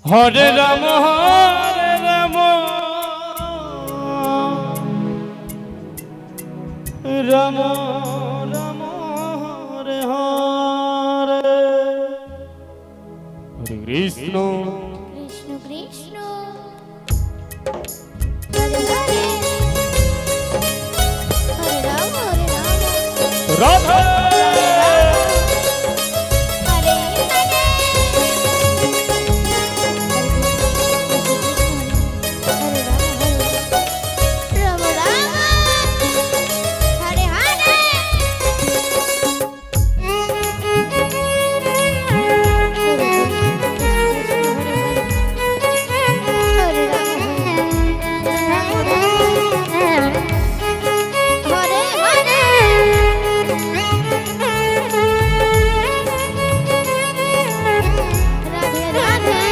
হরে রাম রাম রাম হরে হরে হরে কৃষ্ণ কৃষ্ণ কৃষ্ণ হরে হরে হরে রাম রাধে হরে হরে রাম রাম হরে হরে হরে রাম হরে হরে রাধে রাধে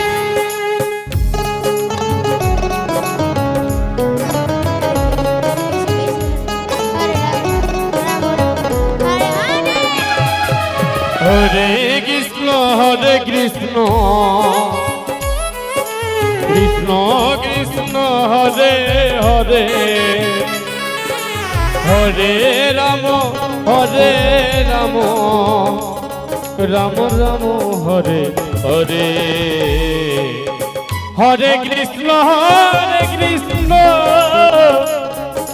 হরে রাম হরে হরে হরে কৃষ্ণ কৃষ্ণ কৃষ্ণ হরে হরে হরে রাম রাম রাম হরে হরে হরে কৃষ্ণ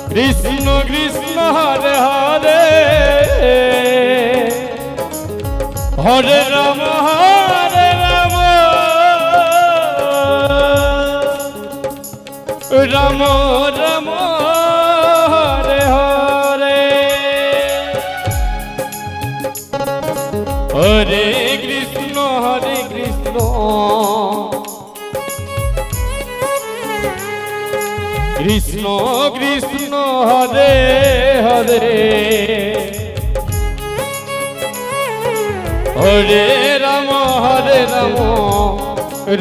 কৃষ্ণ কৃষ্ণ হরে হরে হরে রাম রাম রাম হরে হরে হরে কৃষ্ণ কৃষ্ণ কৃষ্ণ হরে হরে হরে রাম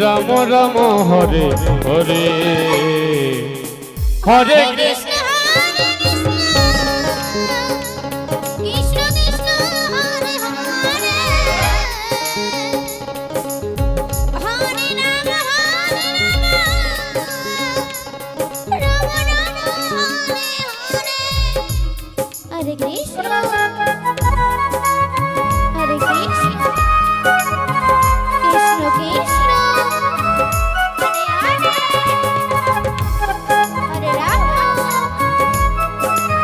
রাম রাম হরে হরে হরে কৃষ্ণ হরে কৃষ্ণ কৃষ্ণ হরে হরে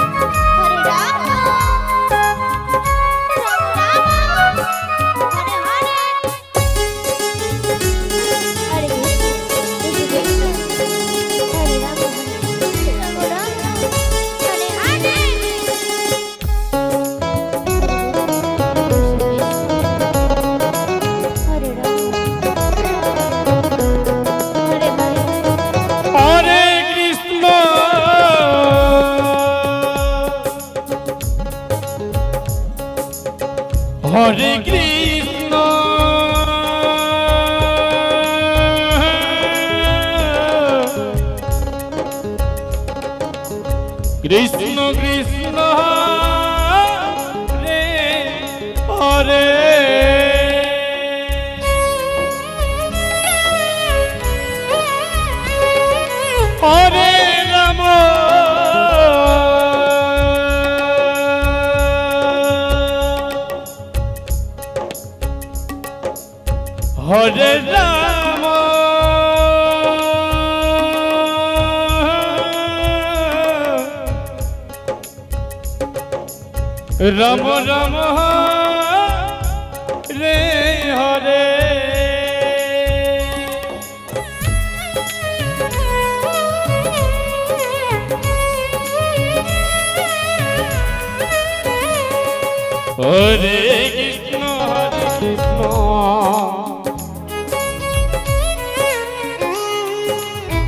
হরে রাম রাম রাম হরে হরে হরে কৃষ্ণ হরে কৃষ্ণ কৃষ্ণ কৃষ্ণ হরে হরে হরে রাম হরে রাম রাম রাম হরে হরে হরে কৃষ্ণ কৃষ্ণ হরে রাম রাম হরে হরে হরে রাম হরে হরে হরে কৃষ্ণ হরে কৃষ্ণ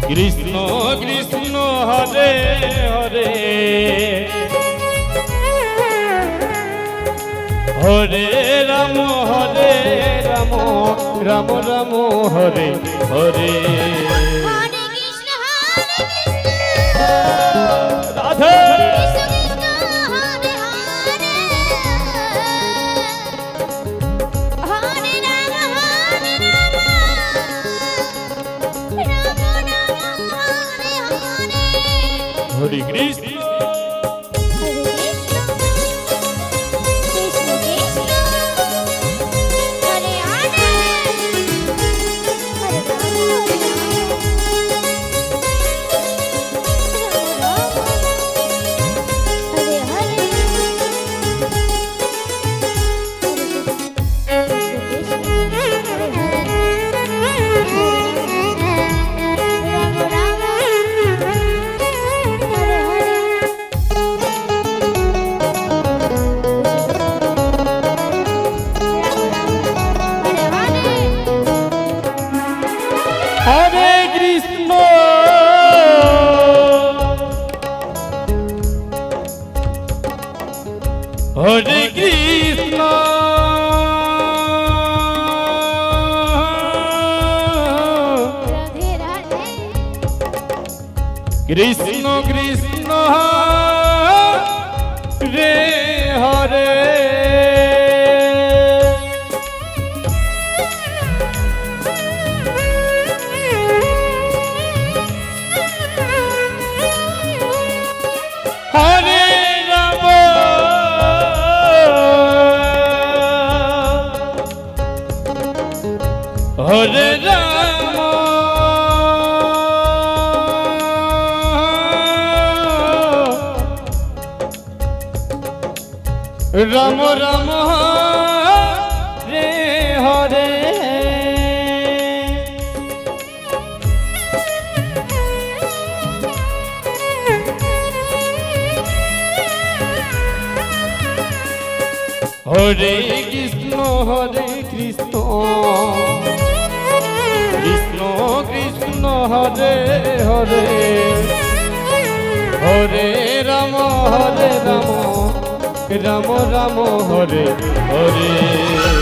কৃষ্ণ কৃষ্ণ হরে হরে হরে রাম হরে রাম রাম রাম হরে হরে হরে কৃষ্ণ কৃষ্ণ কৃষ্ণ হরে হরে হরে রাম রাম রাম হরে হরে হরে কৃষ্ণ রাধে কৃষ্ণ কৃষ্ণ হরে হরে হরে রাম হরে কৃষ্ণ হরে কৃষ্ণ কৃষ্ণ কৃষ্ণ হরে হরে হরে রাম হরে হরে হরে কৃষ্ণ হরে কৃষ্ণ রাধে রাধে কৃষ্ণ কৃষ্ণ রে হরে হরে রাম হরে রাম রাম রাম হরে হরে হরে কৃষ্ণ কৃষ্ণ কৃষ্ণ হরে হরে হরে রাম রাম রাম হরে হরে